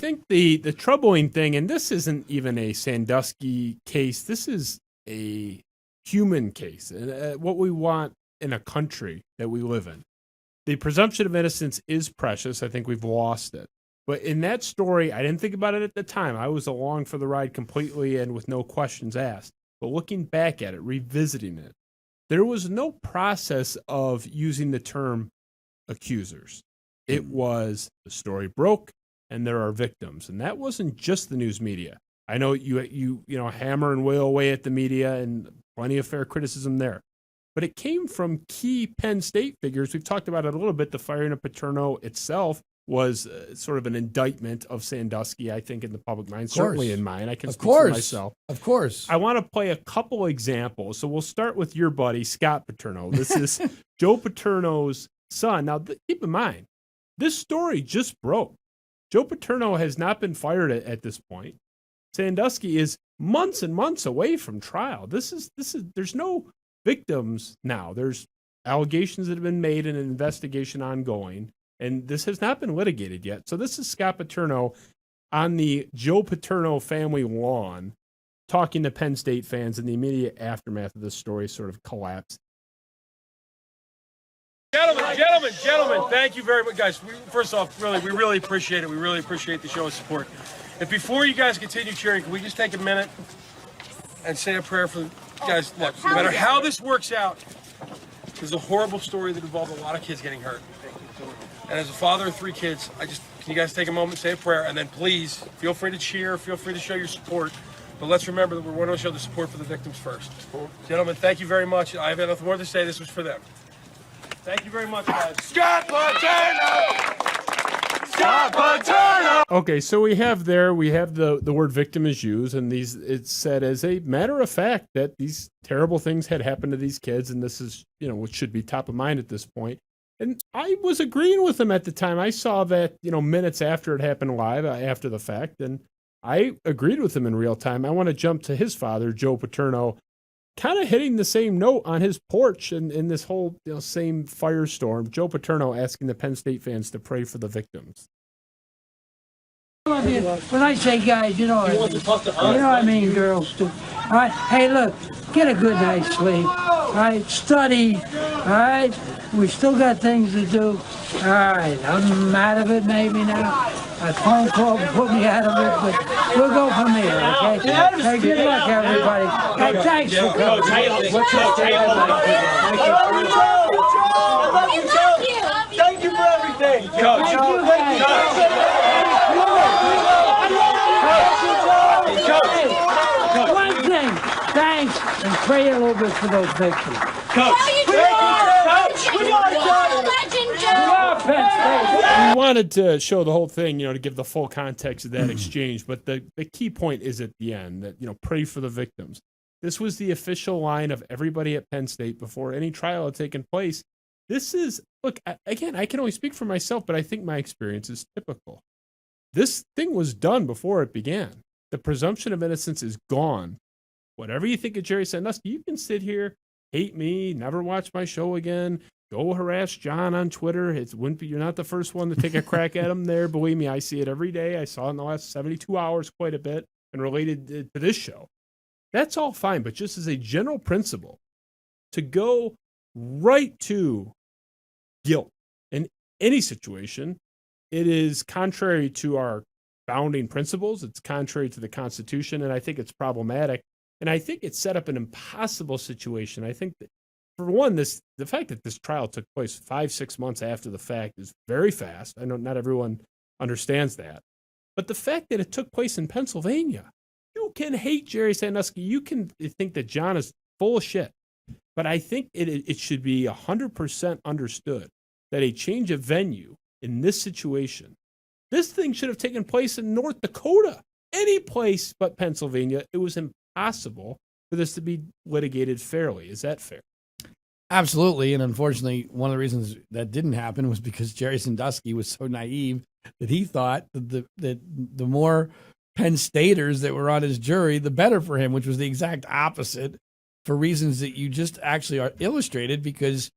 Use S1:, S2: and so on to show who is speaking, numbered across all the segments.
S1: think the troubling thing, and this isn't even a Sandusky case, this is a human case, what we want in a country that we live in. The presumption of innocence is precious. I think we've lost it. But in that story, I didn't think about it at the time. I was along for the ride completely and with no questions asked. But looking back at it, revisiting it, there was no process of using the term accusers. It was the story broke and there are victims. And that wasn't just the news media. I know you hammer and wail away at the media and plenty of fair criticism there. But it came from key Penn State figures. We've talked about it a little bit. The firing of Paterno itself was sort of an indictment of Sandusky, I think, in the public mind, certainly in mine. I can speak for myself.
S2: Of course.
S1: I want to play a couple examples. So we'll start with your buddy, Scott Paterno. This is Joe Paterno's son. Now, keep in mind, this story just broke. Joe Paterno has not been fired at this point. Sandusky is months and months away from trial. There's no victims now. There's allegations that have been made and an investigation ongoing. And this has not been litigated yet. So this is Scott Paterno on the Joe Paterno family lawn talking to Penn State fans in the immediate aftermath of this story sort of collapse.
S3: Gentlemen, thank you very much. Guys, first off, we really appreciate it. We really appreciate the show of support. And before you guys continue cheering, can we just take a minute and say a prayer for the guys? Look, no matter how this works out, this is a horrible story that involved a lot of kids getting hurt. And as a father of 3 kids, can you guys take a moment, say a prayer, and then please feel free to cheer, feel free to show your support. But let's remember that we want to show the support for the victims first. Gentlemen, thank you very much. I have nothing more to say. This was for them. Thank you very much, guys.
S4: Scott Paterno! Scott Paterno!
S1: Okay, so we have the word victim is used, and it's said as a matter of fact that these terrible things had happened to these kids, and this is, what should be top of mind at this point. And I was agreeing with him at the time. I saw that, minutes after it happened live, after the fact, and I agreed with him in real time. I want to jump to his father, Joe Paterno, kind of hitting the same note on his porch in this whole same firestorm. Joe Paterno asking the Penn State fans to pray for the victims.
S5: When I say guys, you know what I mean, girls too. All right, hey, look, get a good night's sleep. All right, study. All right, we still got things to do. All right, I'm out of it maybe now. A phone call put me out of it, but we'll go from there, okay? Hey, good luck, everybody. Hey, thanks for coming.
S4: Thank you for everything.
S5: One thing, thanks, and pray a little bit for those victims.
S1: We wanted to show the whole thing, to give the full context of that exchange, but the key point is at the end that, pray for the victims. This was the official line of everybody at Penn State before any trial had taken place. This is, look, again, I can only speak for myself, but I think my experience is typical. This thing was done before it began. The presumption of innocence is gone. Whatever you think of Jerry Sandusky, you can sit here, hate me, never watch my show again, go harass John on Twitter. You're not the first one to take a crack at him there. Believe me, I see it every day. I saw it in the last 72 hours quite a bit and related to this show. That's all fine, but just as a general principle, to go right to guilt in any situation, it is contrary to our founding principles. It's contrary to the Constitution, and I think it's problematic. And I think it set up an impossible situation. I think that, for one, the fact that this trial took place 5-6 months after the fact is very fast. I know not everyone understands that. But the fact that it took place in Pennsylvania, you can hate Jerry Sandusky. You can think that John is full of shit. But I think it should be 100% understood that a change of venue in this situation, this thing should have taken place in North Dakota, any place but Pennsylvania. It was impossible for this to be litigated fairly. Is that fair?
S2: Absolutely. And unfortunately, one of the reasons that didn't happen was because Jerry Sandusky was so naive that he thought that the more Penn Staters that were on his jury, the better for him, which was the exact opposite for reasons that you just actually are illustrated because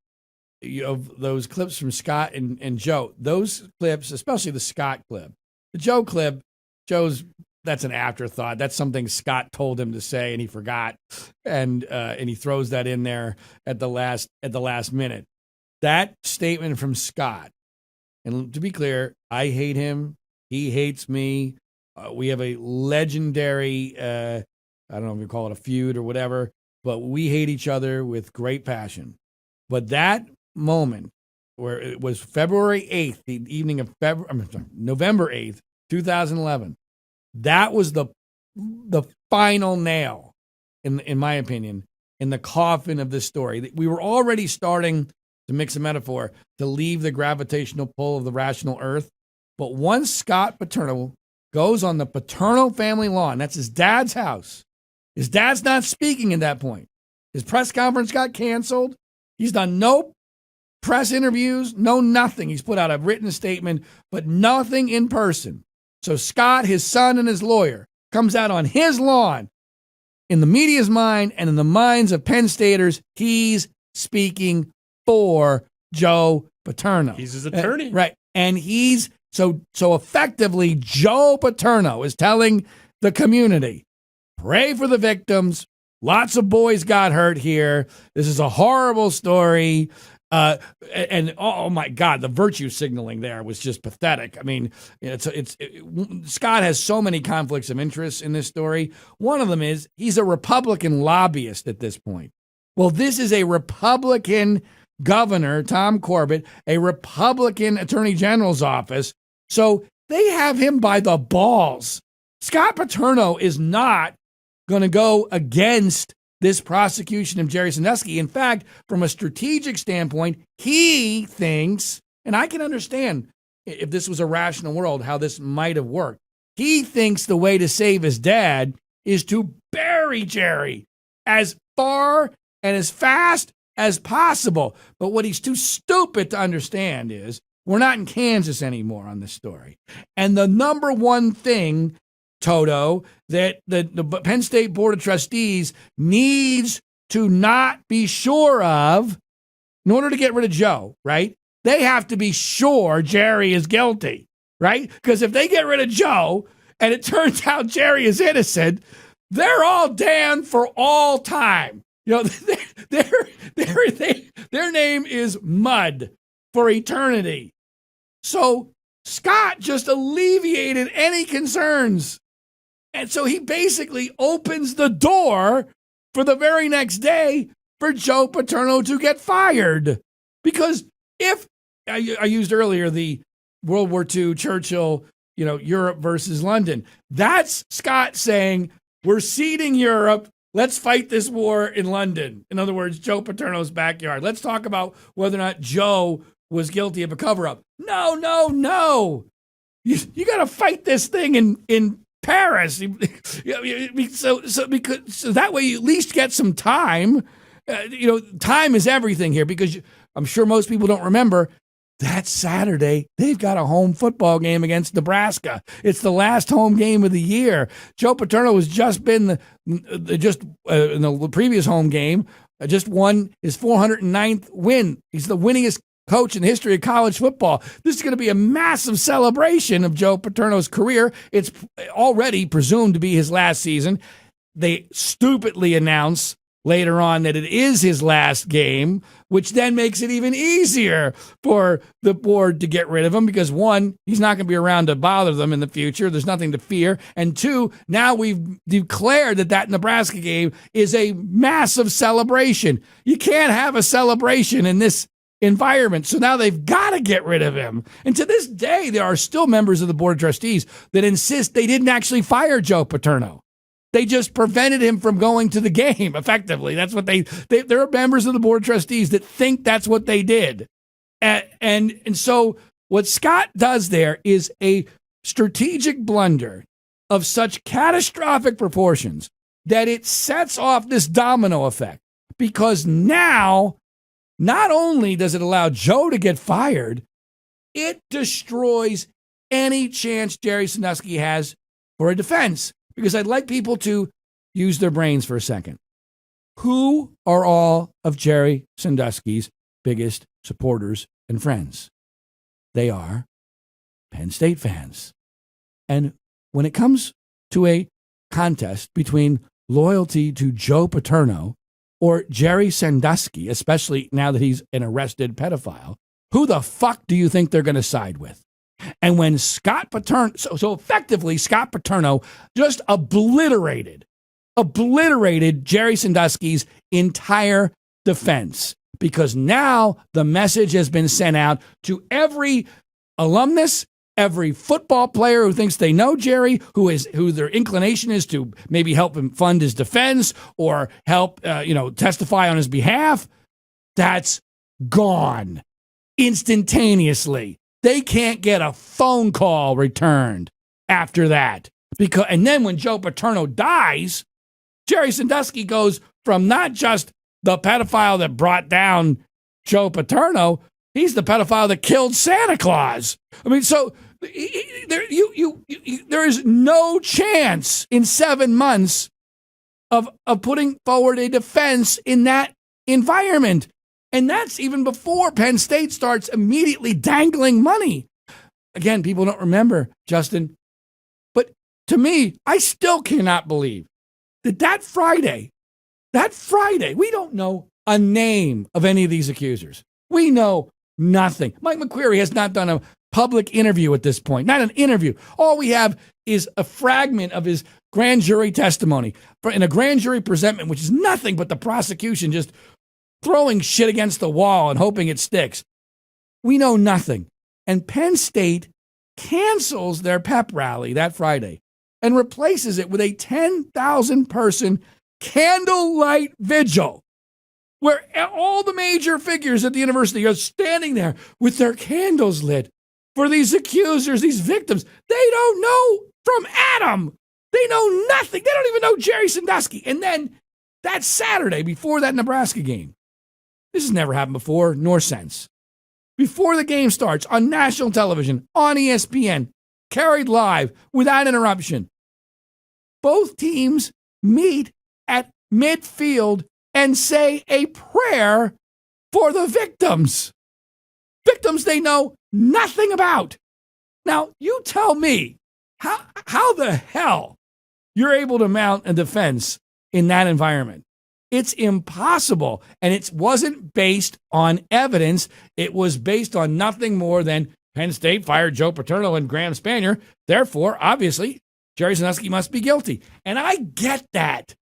S2: of those clips from Scott and Joe. Those clips, especially the Scott clip, the Joe clip, that's an afterthought. That's something Scott told him to say and he forgot, and he throws that in there at the last minute. That statement from Scott, and to be clear, I hate him. He hates me. We have a legendary, I don't know if you call it a feud or whatever, but we hate each other with great passion. But that moment where it was February 8th, the evening of November 8th, 2011, that was the final nail, in my opinion, in the coffin of this story. We were already starting, to mix a metaphor, to leave the gravitational pull of the rational earth. But once Scott Paterno goes on the Paterno family lawn, that's his dad's house. His dad's not speaking at that point. His press conference got canceled. He's done no press interviews, no nothing. He's put out a written statement, but nothing in person. So Scott, his son, and his lawyer comes out on his lawn. In the media's mind and in the minds of Penn Staters, he's speaking for Joe Paterno.
S1: He's his attorney.
S2: Right. And he's so effectively Joe Paterno is telling the community, pray for the victims. Lots of boys got hurt here. This is a horrible story. And oh my God, the virtue signaling there was just pathetic. I mean, Scott has so many conflicts of interest in this story. One of them is he's a Republican lobbyist at this point. Well, this is a Republican governor, Tom Corbett, a Republican attorney general's office. So they have him by the balls. Scott Paterno is not going to go against this prosecution of Jerry Sandusky. In fact, from a strategic standpoint, he thinks, and I can understand if this was a rational world, how this might have worked. He thinks the way to save his dad is to bury Jerry as far and as fast as possible. But what he's too stupid to understand is we're not in Kansas anymore on this story. And the number one thing, Toto, that the Penn State Board of Trustees needs to not be sure of in order to get rid of Joe, right? They have to be sure Jerry is guilty, right? Because if they get rid of Joe and it turns out Jerry is innocent, they're all damned for all time. You know, their name is mud for eternity. So Scott just alleviated any concerns. And so he basically opens the door for the very next day for Joe Paterno to get fired. Because if, I used earlier the World War II, Churchill, Europe versus London. That's Scott saying, we're ceding Europe. Let's fight this war in London. In other words, Joe Paterno's backyard. Let's talk about whether or not Joe was guilty of a cover-up. No. You got to fight this thing in Paris. So that way you at least get some time. Time is everything here, because I'm sure most people don't remember that Saturday they've got a home football game against Nebraska. It's the last home game of the year. Joe Paterno has just been in the previous home game, just won his 409th win. He's the winningest coach in the history of college football. This is going to be a massive celebration of Joe Paterno's career. It's already presumed to be his last season. They stupidly announce later on that it is his last game, which then makes it even easier for the board to get rid of him, because one, he's not going to be around to bother them in the future. There's nothing to fear. And two, now we've declared that Nebraska game is a massive celebration. You can't have a celebration in this environment. So now they've got to get rid of him. And to this day, there are still members of the Board of Trustees that insist they didn't actually fire Joe Paterno. They just prevented him from going to the game, effectively. That's what there are members of the Board of Trustees that think that's what they did. And so what Scott does there is a strategic blunder of such catastrophic proportions that it sets off this domino effect. Because now, not only does it allow Joe to get fired, it destroys any chance Jerry Sandusky has for a defense. Because I'd like people to use their brains for a second. Who are all of Jerry Sandusky's biggest supporters and friends? They are Penn State fans. And when it comes to a contest between loyalty to Joe Paterno or Jerry Sandusky, especially now that he's an arrested pedophile, who the fuck do you think they're going to side with? And when Scott Paterno, so effectively Scott Paterno just obliterated Jerry Sandusky's entire defense, because now the message has been sent out to every alumnus, every football player who thinks they know Jerry, who their inclination is to maybe help him fund his defense or help testify on his behalf. That's gone instantaneously. They can't get a phone call returned after that. And then when Joe Paterno dies, Jerry Sandusky goes from not just the pedophile that brought down Joe Paterno, he's the pedophile that killed Santa Claus. I mean, so there is no chance in 7 months of putting forward a defense in that environment. And that's even before Penn State starts immediately dangling money. Again, people don't remember, Justin. But to me, I still cannot believe that Friday, we don't know a name of any of these accusers. We know nothing. Mike McQueary has not done a public interview at this point, not an interview. All we have is a fragment of his grand jury testimony in a grand jury presentment, which is nothing but the prosecution just throwing shit against the wall and hoping it sticks. We know nothing. And Penn State cancels their pep rally that Friday and replaces it with a 10,000-person candlelight vigil where all the major figures at the university are standing there with their candles lit for these accusers, these victims. They don't know from Adam. They know nothing. They don't even know Jerry Sandusky. And then that Saturday before that Nebraska game, this has never happened before, nor since. Before the game starts, on national television, on ESPN, carried live, without interruption, both teams meet at midfield and say a prayer for the victims. Victims they know nothing about. Now, you tell me, how the hell you're able to mount a defense in that environment? It's impossible. And it wasn't based on evidence. It was based on nothing more than Penn State fired Joe Paterno and Graham Spanier. Therefore, obviously, Jerry Sandusky must be guilty. And I get that.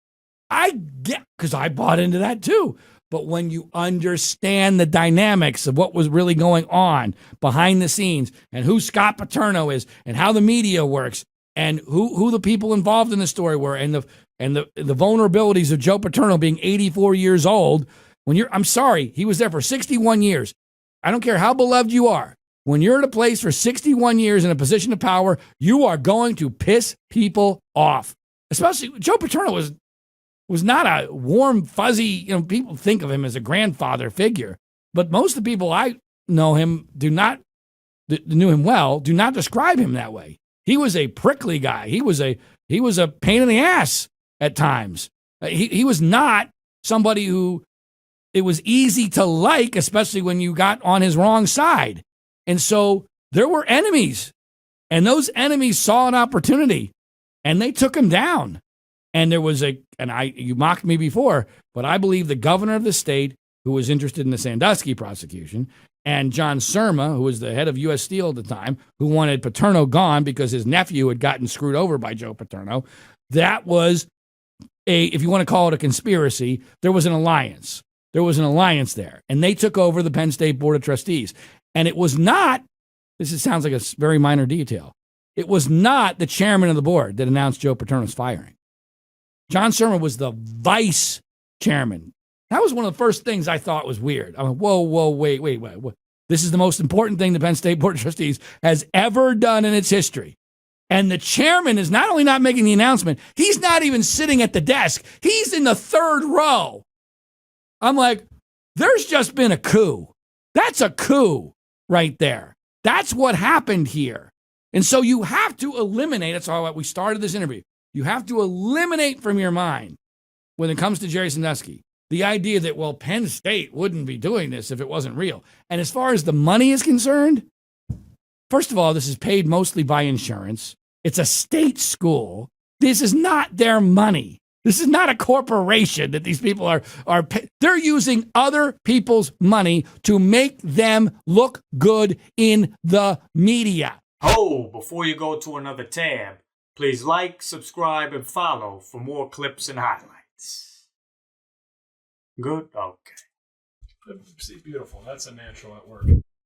S2: Because I bought into that too. But when you understand the dynamics of what was really going on behind the scenes and who Scott Paterno is and how the media works and who the people involved in the story were and the vulnerabilities of Joe Paterno being 84 years old, I'm sorry, he was there for 61 years. I don't care how beloved you are. When you're at a place for 61 years in a position of power, you are going to piss people off. Especially Joe Paterno was not a warm, fuzzy, people think of him as a grandfather figure. But most of the people I know him knew him well, do not describe him that way. He was a prickly guy. He was a pain in the ass at times. He was not somebody who it was easy to like, especially when you got on his wrong side. And so there were enemies, and those enemies saw an opportunity, and they took him down. And there was you mocked me before, but I believe the governor of the state, who was interested in the Sandusky prosecution, and John Surma, who was the head of U.S. Steel at the time, who wanted Paterno gone because his nephew had gotten screwed over by Joe Paterno, that was if you want to call it a conspiracy, there was an alliance. There was an alliance there. And they took over the Penn State Board of Trustees. And it was not, sounds like a very minor detail, it was not the chairman of the board that announced Joe Paterno's firing. John Surma was the vice chairman. That was one of the first things I thought was weird. I went, whoa, wait. This is the most important thing the Penn State Board of Trustees has ever done in its history. And the chairman is not only not making the announcement, he's not even sitting at the desk. He's in the third row. I'm like, there's just been a coup. That's a coup right there. That's what happened here. And so you have to eliminate, that's all we started this interview. You have to eliminate from your mind, when it comes to Jerry Sandusky, the idea that, well, Penn State wouldn't be doing this if it wasn't real. And as far as the money is concerned, first of all, this is paid mostly by insurance. It's a state school. This is not their money. This is not a corporation that these people are they're using other people's money to make them look good in the media.
S6: Oh, before you go to another tab, please like, subscribe, and follow for more clips and highlights. Good? Okay.
S1: See, beautiful. That's a natural at work.